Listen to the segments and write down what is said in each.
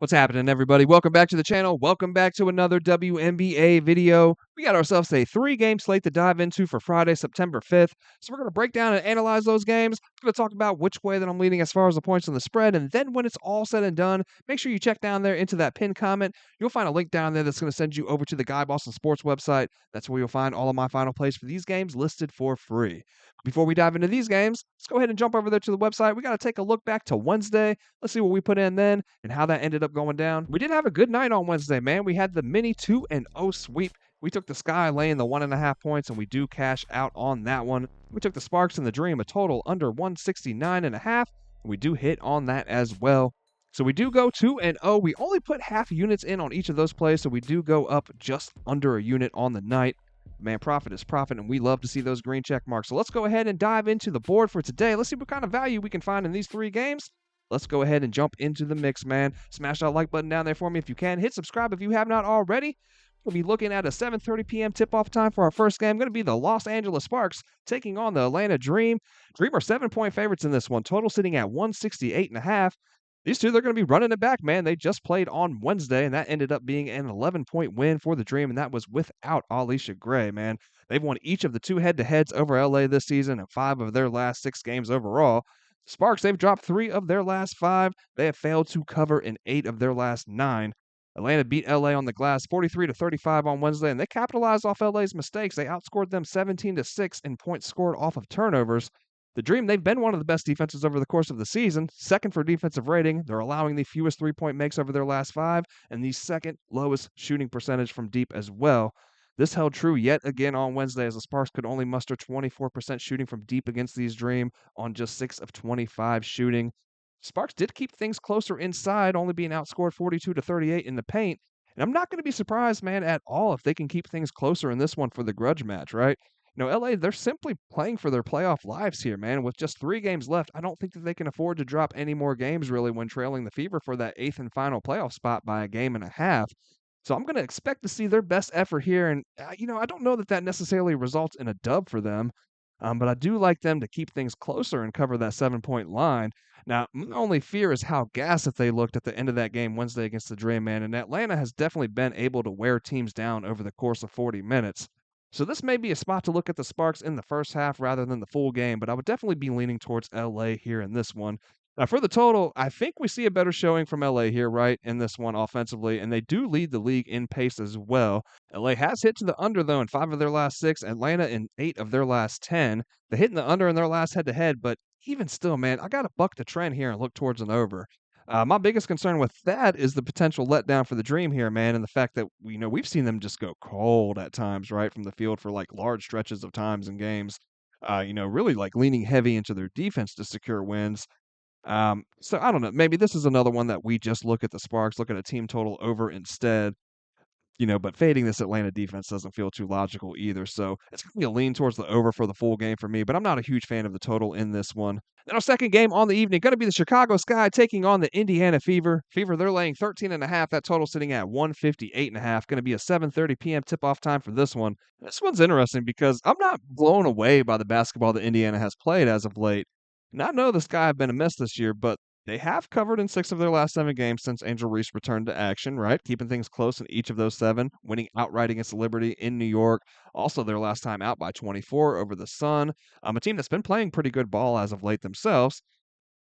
What's happening, everybody? Welcome back to the channel. Welcome back to another WNBA video. We got ourselves a 3-game slate to dive into for Friday, September 5th. So we're going to break down and analyze those games. We're going to talk about which way that I'm leaning as far as the points on the spread. And then when it's all said and done, make sure you check down there into that pinned comment. You'll find a link down there that's going to send you over to the Guy Boston Sports website. That's where you'll find all of my final plays for these games listed for free. Before we dive into these games, let's go ahead and jump over there to the website. We got to take a look back to Wednesday. Let's see what we put in then and how that ended up going down. We did have a good night on Wednesday, man. We had the mini 2-0 sweep. We took the Sky laying the 1.5 points, and we do cash out on that one. We took the Sparks and the Dream a total under 169.5, and we do hit on that as well. So we do go 2-0. We only put half units in on each of those plays, so we do go up just under a unit on the night. Man, profit is profit, and we love to see those green check marks. So let's go ahead and dive into the board for today. Let's see what kind of value we can find in these 3 games. Let's go ahead and jump into the mix, man. Smash that like button down there for me if you can. Hit subscribe if you have not already. We'll be looking at a 7:30 p.m. tip-off time for our first game. Going to be the Los Angeles Sparks taking on the Atlanta Dream. Dream are 7-point favorites in this one. Total sitting at 168.5. These two, they're going to be running it back, man. They just played on Wednesday, and that ended up being an 11-point win for the Dream, and that was without Alicia Gray, man. They've won each of the 2 head-to-heads over LA this season and 5 of their last 6 games overall. Sparks, they've dropped 3 of their last 5. They have failed to cover in 8 of their last 9. Atlanta beat LA on the glass 43-35 on Wednesday, and they capitalized off LA's mistakes. They outscored them 17-6 in points scored off of turnovers. The Dream, they've been one of the best defenses over the course of the season, second for defensive rating. They're allowing the fewest 3-point makes over their last 5, and the second lowest shooting percentage from deep as well. This held true yet again on Wednesday as the Sparks could only muster 24% shooting from deep against these Dream on just 6 of 25 shooting. Sparks did keep things closer inside, only being outscored 42-38 in the paint. And I'm not going to be surprised, man, at all if they can keep things closer in this one for the grudge match, right? LA, they're simply playing for their playoff lives here, man. With just 3 games left, I don't think that they can afford to drop any more games, really, when trailing the Fever for that 8th and final playoff spot by a game and a half. So I'm going to expect to see their best effort here. And, I don't know that that necessarily results in a dub for them. But I do like them to keep things closer and cover that 7-point line. Now, my only fear is how gassed they looked at the end of that game Wednesday against the Dream, man. And Atlanta has definitely been able to wear teams down over the course of 40 minutes. So this may be a spot to look at the Sparks in the first half rather than the full game, but I would definitely be leaning towards LA here in this one. Now, for the total, I think we see a better showing from LA here, right, in this one offensively, and they do lead the league in pace as well. LA has hit to the under, though, in 5 of their last 6, Atlanta in 8 of their last 10. They hit in the under in their last head-to-head, but even still, man, I got to buck the trend here and look towards an over. My biggest concern with that is the potential letdown for the Dream here, man, and the fact that we've seen them just go cold at times, right, from the field for like large stretches of times in games. Really like leaning heavy into their defense to secure wins. So I don't know. Maybe this is another one that we just look at the Sparks, look at a team total over instead. But fading this Atlanta defense doesn't feel too logical either. So it's going to be a lean towards the over for the full game for me, but I'm not a huge fan of the total in this one. Then our second game on the evening, going to be the Chicago Sky taking on the Indiana Fever. Fever, they're laying 13.5. That total sitting at 158.5. Going to be a 7:30 p.m. tip-off time for this one. This one's interesting because I'm not blown away by the basketball that Indiana has played as of late. And I know the Sky have been a miss this year, but they have covered in 6 of their last 7 games since Angel Reese returned to action, right? Keeping things close in each of those 7, winning outright against Liberty in New York. Also, their last time out by 24 over the Sun. A team that's been playing pretty good ball as of late themselves.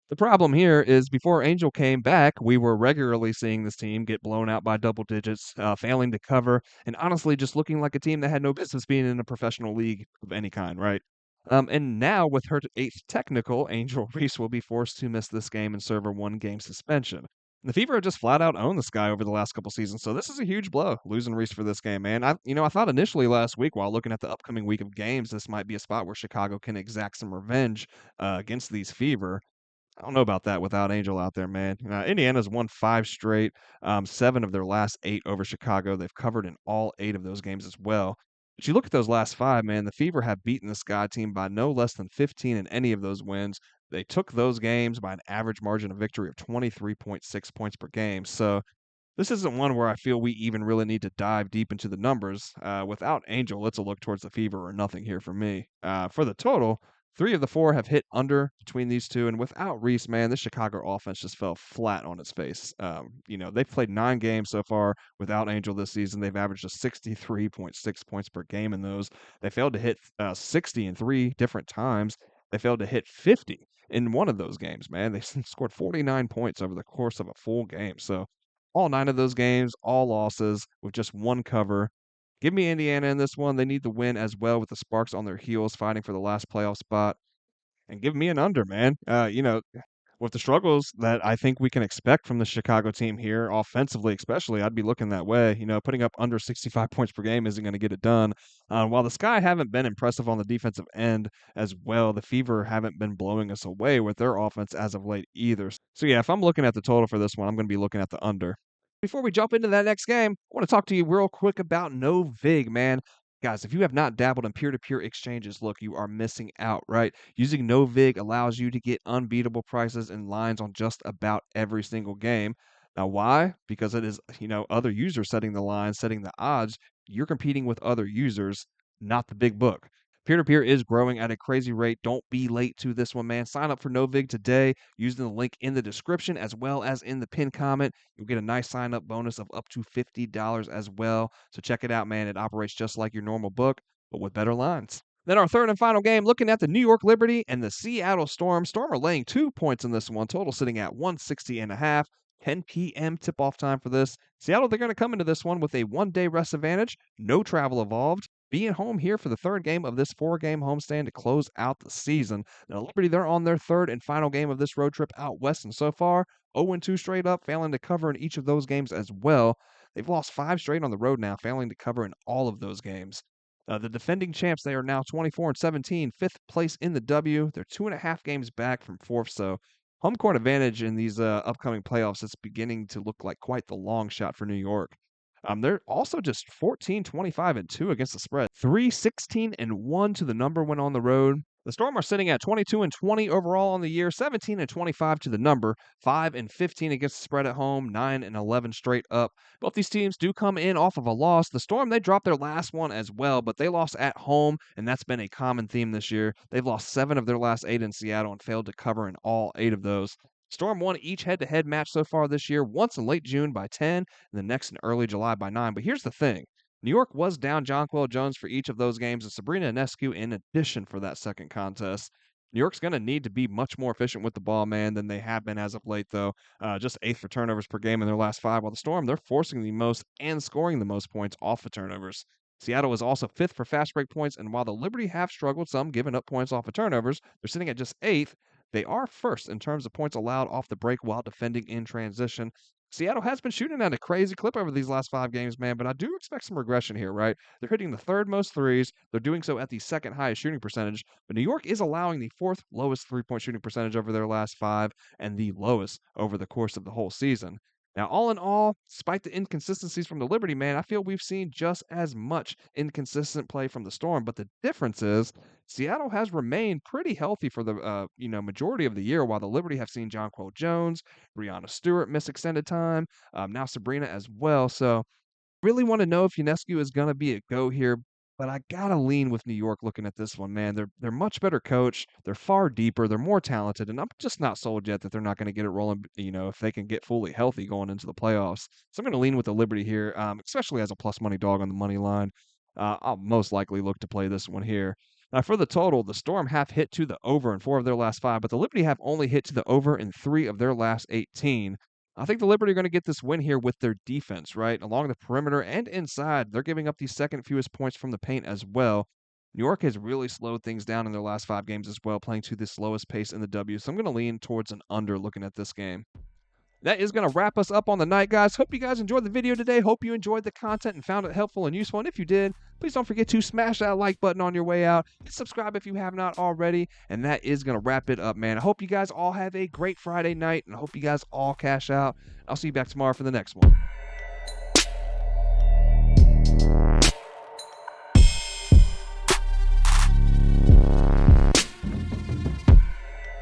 The problem here is before Angel came back, we were regularly seeing this team get blown out by double digits, failing to cover, and honestly just looking like a team that had no business being in a professional league of any kind, right? And now, with her 8th technical, Angel Reese will be forced to miss this game and serve a 1-game suspension. The Fever have just flat out owned this guy over the last couple seasons, so this is a huge blow, losing Reese for this game, man. I thought initially last week, while looking at the upcoming week of games, this might be a spot where Chicago can exact some revenge against these Fever. I don't know about that without Angel out there, man. Indiana's won 5 straight, 7 of their last 8 over Chicago. They've covered in all 8 of those games as well. But you look at those last 5, man, the Fever have beaten the Sky team by no less than 15 in any of those wins. They took those games by an average margin of victory of 23.6 points per game. So this isn't one where I feel we even really need to dive deep into the numbers. Without Angel, it's a look towards the Fever or nothing here for me. For the total, 3 of the 4 have hit under between these two, and without Reese, man, this Chicago offense just fell flat on its face. They've played 9 games so far without Angel this season. They've averaged a 63.6 points per game in those. They failed to hit 60 in 3 different times. They failed to hit 50 in one of those games, man. They scored 49 points over the course of a full game. So all 9 of those games, all losses with just one cover. Give me Indiana in this one. They need the win as well with the Sparks on their heels fighting for the last playoff spot. And give me an under, man. With the struggles that I think we can expect from the Chicago team here, offensively especially, I'd be looking that way. Putting up under 65 points per game isn't going to get it done. While the Sky haven't been impressive on the defensive end as well, the Fever haven't been blowing us away with their offense as of late either. So yeah, if I'm looking at the total for this one, I'm going to be looking at the under. Before we jump into that next game, I want to talk to you real quick about No Vig, man. Guys, if you have not dabbled in peer-to-peer exchanges, look, you are missing out, right? Using No Vig allows you to get unbeatable prices and lines on just about every single game. Now, why? Because it is, other users setting the lines, setting the odds. You're competing with other users, not the big book. Peer-to-peer is growing at a crazy rate. Don't be late to this one, man. Sign up for Novig today using the link in the description as well as in the pinned comment. You'll get a nice sign-up bonus of up to $50 as well. So check it out, man. It operates just like your normal book, but with better lines. Then our third and final game, looking at the New York Liberty and the Seattle Storm. Storm are laying 2 points in this one, total sitting at 160.5. 10 p.m. tip-off time for this. Seattle, they're going to come into this one with a one-day rest advantage, no travel involved, being home here for the third game of this 4-game homestand to close out the season. Now, Liberty, they're on their third and final game of this road trip out west, and so far, 0-2 straight up, failing to cover in each of those games as well. They've lost 5 straight on the road now, failing to cover in all of those games. The defending champs, they are now 24-17, 5th place in the W. They're 2.5 games back from 4th, so home court advantage in these upcoming playoffs is beginning to look like quite the long shot for New York. They're also just 14-25-2 against the spread. 3-16-1 to the number when on the road. The Storm are sitting at 22-20 overall on the year, 17-25 to the number, 5-15 against the spread at home, 9-11 straight up. Both these teams do come in off of a loss. The Storm, they dropped their last one as well, but they lost at home, and that's been a common theme this year. They've lost 7 of their last 8 in Seattle and failed to cover in all 8 of those. Storm won each head-to-head match so far this year, once in late June by 10, and the next in early July by 9. But here's the thing. New York was down Jonquel Jones for each of those games, and Sabrina Ionescu in addition for that second contest. New York's going to need to be much more efficient with the ball, man, than they have been as of late, though. Just 8th for turnovers per game in their last 5, while the Storm, they're forcing the most and scoring the most points off of turnovers. Seattle is also 5th for fast break points, and while the Liberty have struggled some giving up points off of turnovers, they're sitting at just 8th. They are 1st in terms of points allowed off the break while defending in transition. Seattle has been shooting at a crazy clip over these last 5 games, man, but I do expect some regression here, right? They're hitting the 3rd most threes. They're doing so at the 2nd highest shooting percentage, but New York is allowing the 4th lowest three-point shooting percentage over their last 5 and the lowest over the course of the whole season. Now, all in all, despite the inconsistencies from the Liberty, man, I feel we've seen just as much inconsistent play from the Storm, but the difference is Seattle has remained pretty healthy for the majority of the year, while the Liberty have seen Jonquel Jones, Breanna Stewart miss extended time, now Sabrina as well. So really want to know if Ionescu is going to be a go here, but I gotta lean with New York looking at this one, man. They're much better coached. They're far deeper. They're more talented, and I'm just not sold yet that they're not going to get it rolling. If they can get fully healthy going into the playoffs, so I'm going to lean with the Liberty here, especially as a plus money dog on the money line. I'll most likely look to play this one here. Now, for the total, the Storm have hit to the over in 4 of their last 5, but the Liberty have only hit to the over in 3 of their last 18. I think the Liberty are going to get this win here with their defense, right? Along the perimeter and inside, they're giving up the 2nd fewest points from the paint as well. New York has really slowed things down in their last 5 games as well, playing to the slowest pace in the W. So I'm going to lean towards an under looking at this game. That is going to wrap us up on the night, guys. Hope you guys enjoyed the video today. Hope you enjoyed the content and found it helpful and useful. And if you did, please don't forget to smash that like button on your way out. Hit subscribe if you have not already. And that is going to wrap it up, man. I hope you guys all have a great Friday night, and I hope you guys all cash out. I'll see you back tomorrow for the next one.